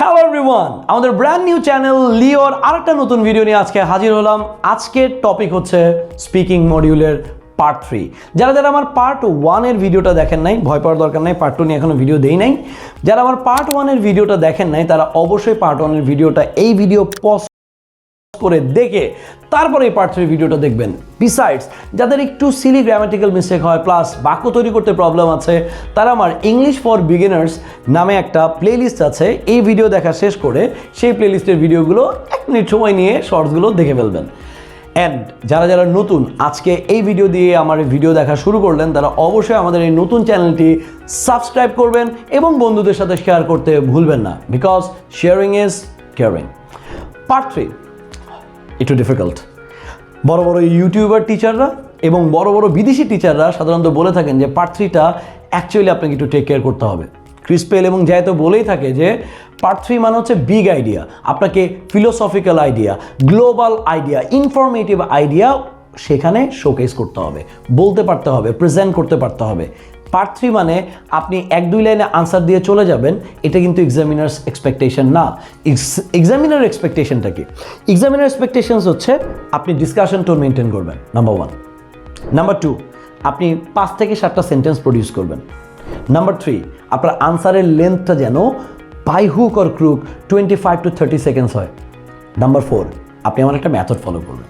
Hello everyone, আমাদের brand new channel লিওর আরেকটা নতুন ভিডিও নিয়ে আজকে হাজির হলাম। আজকের টপিক হচ্ছে স্পিকিং মডিউলের পার্ট 3। যারা যারা আমার পার্ট 1 এর ভিডিওটা দেখেন নাই, ভয় পাওয়ার দরকার নাই, পার্ট 2 নিয়ে এখনো ভিডিও দেই নাই। যারা আমার পার্ট 1 এর ভিডিওটা দেখেন নাই তারা অবশ্যই পার্ট 1 এর ভিডিওটা এই ভিডিও পজ করে দেখে তারপরে এই পার্ট 3 ভিডিওটা দেখবেন। বিসাইডস যাদের একটু সিলি গ্রামাটিক্যাল মিস্টেক হয় প্লাস বাক্য তৈরি করতে প্রবলেম আছে, তারা আমার ইংলিশ ফর বিগিনার্স নামে একটা প্লেলিস্ট আছে, এই ভিডিও দেখা শেষ করে সেই প্লেলিস্টের ভিডিওগুলো 1 মিনিট সময় নিয়ে শর্টসগুলো দেখে ফেলবেন। অ্যান্ড যারা যারা নতুন আজকে এই ভিডিও দিয়ে আমার ভিডিও দেখা শুরু করলেন, তারা অবশ্যই আমাদের এই নতুন চ্যানেলটি সাবস্ক্রাইব করবেন এবং বন্ধুদের সাথে শেয়ার করতে ভুলবেন না, because sharing is caring. Part 3 একটু ডিফিকাল্ট। বড় বড় ইউটিউবার টিচাররা এবং বড় বড় বিদেশি টিচাররা সাধারণত বলে থাকেন যে পার্ট 3টা অ্যাকচুয়ালি আপনাকে একটু টেক কেয়ার করতে হবে। ক্রিস পেল এবং জায় তো বলেই থাকে যে পার্ট 3 মানে হচ্ছে বিগ আইডিয়া, আপনাকে philosophical idea, global idea, informative idea সেখানে শোকেস করতে হবে, বলতে পারতে হবে, প্রেজেন্ট করতে পারতে হবে। পার্ট 3 মানে আপনি 1-2 লাইনে আনসার দিয়ে চলে যাবেন, এটা কিন্তু এক্সামিনার্স এক্সপেকটেশন না। এক্সামিনার এক্সপেকটেশনটা কি? এক্সামিনার এক্সপেকটেশনস হচ্ছে আপনি ডিসকাশন টোন মেনটেন করবেন, নাম্বার 1। নাম্বার 2, আপনি 5 থেকে 7টা সেন্টেন্স প্রডিউস করবেন। নাম্বার 3, আপনার আনসারের লেন্থটা যেন by hook or crook 25 to 30 seconds হয়। নাম্বার 4, আপনি আমার একটা মেথড ফলো করবেন।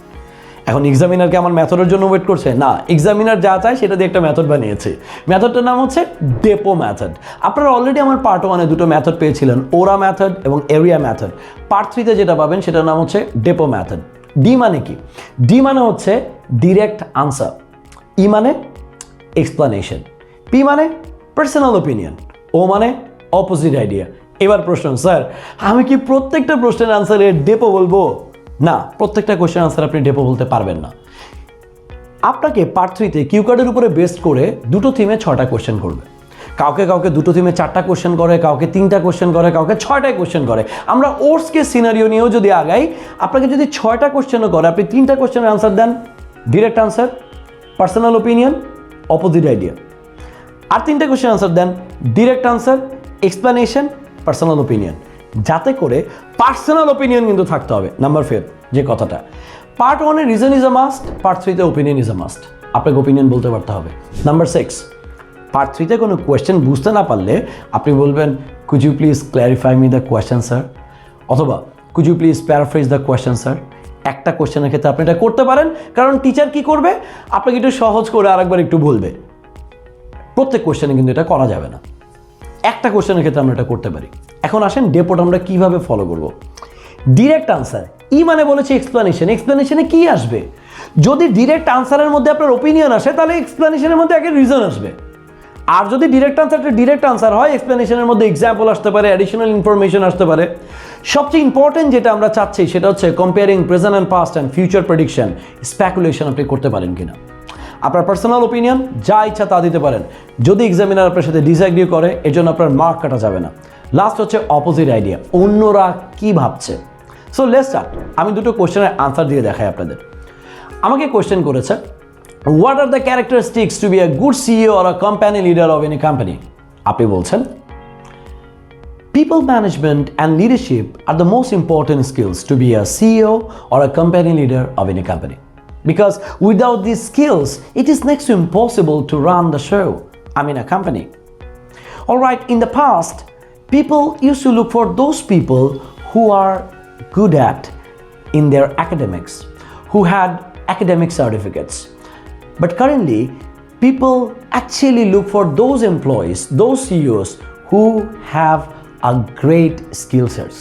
এখন এক্সামিনারকে আমার মেথডের জন্য ওয়েট করছে না, এক্সামিনার যা চায় সেটা দিয়ে একটা মেথড বানিয়েছে। মেথডটার নাম হচ্ছে ডেপো মেথড। আপনারা অলরেডি আমার পার্ট 1-এ দুটো মেথড পেয়েছিলেন, ওরা মেথড এবং এরিয়া মেথড। পার্ট 3-তে যেটা পাবেন সেটার নাম হচ্ছে ডেপো মেথড। ডি মানে কি? ডি মানে হচ্ছে ডিরেক্ট আনসার, ই মানে এক্সপ্লানেশন, পি মানে পার্সোনাল ওপিনিয়ন, ও মানে অপোজিট আইডিয়া। এবার প্রশ্ন, স্যার আমি কি প্রত্যেকটা প্রশ্নের আনসারে ডেপো বলবো? না, প্রত্যেকটা কোয়েশ্চেন আনসার আপনি ডেপো বলতে পারবেন না। আপনাকে পার্ট 3-তে কিউ কার্ডের উপরে বেস্ট করে দুটো থিমে 6টা কোয়েশ্চেন করবে। কাউকে কাউকে দুটো থিমে 4টা কোয়েশ্চেন করে, কাউকে 3টা কোয়েশ্চেন করে, কাউকে 6টায় কোয়েশ্চেন করে। আমরা ওর্স কেস সিনারিও নিয়েও যদি আগাই, আপনাকে যদি 6টা কোয়েশ্চেনও করে, আপনি 3টা কোয়েশ্চেনের আনসার দেন direct answer, personal opinion, opposite idea. আর 3টা কোয়েশ্চেন আনসার দেন direct answer, explanation, personal opinion. যাতে করে পার্সোনাল ওপিনিয়ন কিন্তু থাকতে হবে। নাম্বার 5 যে কথাটা, পার্ট 1-এ reason is a must, part 3-তে ওপিনিয়ন ইজ আ মাস্ট। আপনাকে ওপিনিয়ন বলতে পারতে হবে। নাম্বার 6, পার্ট 3-তে কোনো কোয়েশ্চেন বুঝতে না পারলে আপনি বলবেন could you please clarify me the question sir, অথবা could you please paraphrase the question sir. একটা কোয়েশ্চেনের ক্ষেত্রে আপনি এটা করতে পারেন, কারণ টিচার কি করবে, আপনাকে একটু সহজ করে আরেকবার একটু বলবে। প্রত্যেক কোয়েশ্চেনে কিন্তু এটা করা যাবে না, একটা কোয়েশ্চেনের ক্ষেত্রে আমরা এটা করতে পারি। এখন আসেন ডেপোটা আমরা কীভাবে ফলো করব। ডিরেক্ট আনসার, ই মানে বলেছে এক্সপ্লানেশন। এক্সপ্লানেশনে কি আসবে? যদি ডিরেক্ট আনসারের মধ্যে আপনার ওপিনিয়ন আসে, তাহলে এক্সপ্লানেশনের মধ্যে আগে রিজন আসবে। আর যদি ডিরেক্ট আনসারটা ডিরেক্ট আনসার হয়, এক্সপ্লানেশনের মধ্যে এক্সাম্পল আসতে পারে, অ্যাডিশনাল ইনফরমেশন আসতে পারে। সবচেয়ে ইম্পর্টেন্ট যেটা আমরা চাচ্ছি সেটা হচ্ছে comparing present and past and future prediction, speculation আপনি করতে পারেন কিনা। আপনার পার্সোনাল ওপিনিয়ন যা ইচ্ছা তা দিতে পারেন, যদি এক্সামিনার আপনার সাথে ডিসএগ্রি করে এজন্য আপনার মার্ক কাটা যাবে না। লাস্ট হচ্ছে অপোজিট আইডিয়া, অন্যরা কি ভাবছে। So let's start. আমি দুটো কোয়েশ্চেনের আনসার দিয়ে দেখাই আপনাদের। আমাকে কোয়েশ্চেন করেছে, what are the characteristics to be a good CEO or a company leader of any company? আপনি বলছেন people management and leadership are the most important skills to be a CEO or a company leader of any company. Because without these skills, it is next to impossible to run the show, a company. Alright, in the past, people used to look for those people who are good at in their academics, who had academic certificates. But currently, people actually look for those employees, those CEOs who have a great skill sets.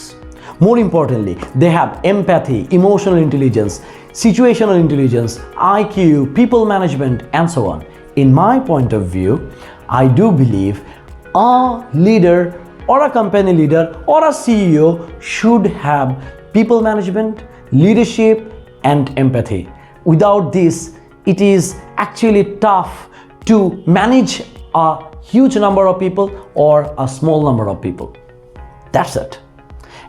More importantly, they have empathy, emotional intelligence, situational intelligence, IQ, people management, and so on. In my point of view, I do believe a leader or a company leader or a CEO should have people management, leadership, and empathy. Without this, it is actually tough to manage a huge number of people or a small number of people. That's it.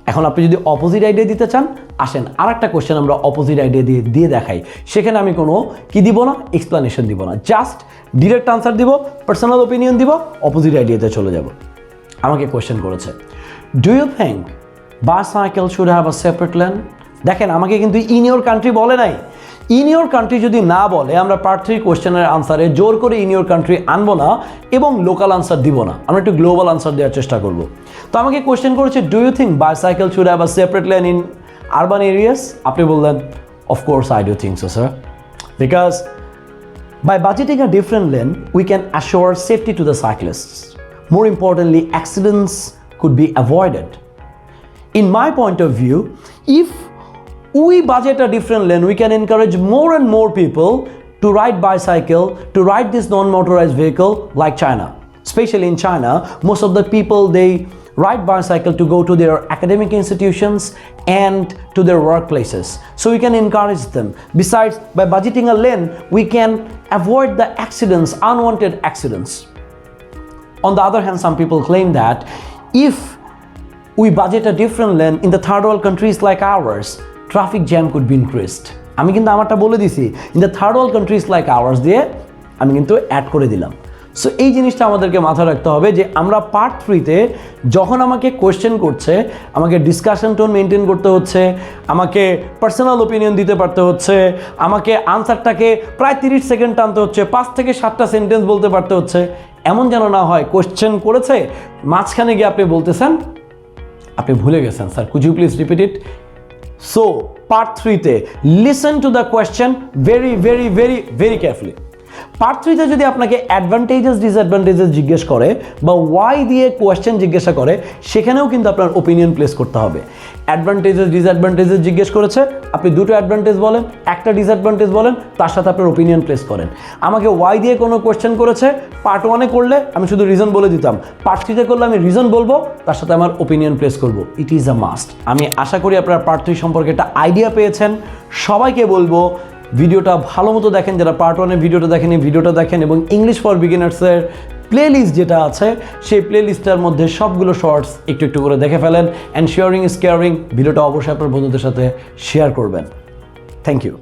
এখন আপনি যদি opposite idea দিতে চান, আসেন আরেকটা question আমরা opposite idea দিয়ে দেখাই। সেখানে আমি কোনো কি দিব না, এক্সপ্লানেশন দিব না, জাস্ট ডিরেক্ট আনসার দিব, পার্সোনাল ওপিনিয়ন দিব, অপোজিট আইডিয়াতে চলে যাব। আমাকে কোশ্চেন করেছে, do you think bicycle should have a separate lane? দেখেন আমাকে কিন্তু ইন ইউর কান্ট্রি বলে নাই। ইন ইউর কান্ট্রি যদি না বলে আমরা পার্ট 3 কোশ্চেনের আনসারে জোর করে ইন ইউর কান্ট্রি আনবো না এবং লোকাল আনসার দিব না, আমরা একটু গ্লোবাল আনসার দেওয়ার চেষ্টা করব। তো আমাকে কোশ্চেন করেছে, do you think bicycle should have a separate lane in urban areas? আপনি বললেন, of course I do think so sir, because by budgeting a different lane, we can assure safety to the cyclists. More importantly, accidents could be avoided. In my point of view, if we budget a different lane, we can encourage more and more people to ride bicycle, to ride this non-motorized vehicle like China. Especially in China, most of the people, they ride bicycle to go to their academic institutions and to their workplaces. So we can encourage them. Besides, by budgeting a lane, we can avoid the accidents, unwanted accidents. On the other hand, some people claim that if we budget a different lane in the third world countries like ours, traffic jam could be increased. আমি কিন্তু আমারটা বলে দিছি, in the third world countries like ours দিয়ে আমি কিন্তু add করে দিলাম। সো এই জিনিসটা আমাদেরকে মাথায় রাখতে হবে যে আমরা পার্ট 3তে যখন আমাকে কোয়েশ্চেন করছে, আমাকে ডিসকাশন টোন মেনটেন করতে হচ্ছে, আমাকে পার্সোনাল ওপিনিয়ন দিতে পারতে হচ্ছে, আমাকে আনসারটাকে প্রায় 30 সেকেন্ড টানতে হচ্ছে, 5 থেকে 7টা সেন্টেন্স বলতে পারতে হচ্ছে। এমন যেন না হয় কোয়েশ্চেন করেছে, মাঝখানে গিয়ে আপনি বলতেছেন আপনি ভুলে গেছেন, sir could you please repeat it? So part 3তে listen to the question very very very very carefully. Part 3তে যদি আপনাকে অ্যাডভান্টেজেস ডিসঅ্যাডভান্টেজেস জিজ্ঞেস করে বা ওয়াই দিয়ে কোয়েশ্চেন জিজ্ঞাসা করে, সেখানেও কিন্তু আপনার ওপিনিয়ন প্লেস করতে হবে। অ্যাডভান্টেজেস ডিসঅ্যাডভান্টেজেস জিজ্ঞেস করেছে, আপনি দুটো অ্যাডভান্টেজ বলেন, একটা ডিসঅ্যাডভান্টেজ বলেন, তার সাথে আপনার ওপিনিয়ন প্লেস করেন। আমাকে ওয়াই দিয়ে কোনো কোয়েশ্চেন করেছে, পার্ট 1-এ করলে আমি শুধু রিজন বলে দিতাম, পার্ট 3তে করলে আমি রিজন বলবো, তার সাথে আমার ওপিনিয়ন প্লেস করব। It is a must. আমি আশা করি আপনারা পার্ট 3 সম্পর্কে একটা আইডিয়া পেয়েছেন। সবাইকে বলবো ভিডিওটা ভালো মতো দেখেন, যারা পার্ট 1-এর ভিডিওটা দেখেন এই ভিডিওটা দেখেন, এবং ইংলিশ ফর বিগিনার্সের প্লেলিস্ট যেটা আছে সেই প্লেলিস্টের মধ্যে সবগুলো শর্টস একটু একটু করে দেখে ফেলেন। অ্যান্ড শেয়ারিং ইজ কেয়ারিং, ভিডিওটা অবশ্যই আপনার বন্ধুদের সাথে শেয়ার করবেন। Thank you.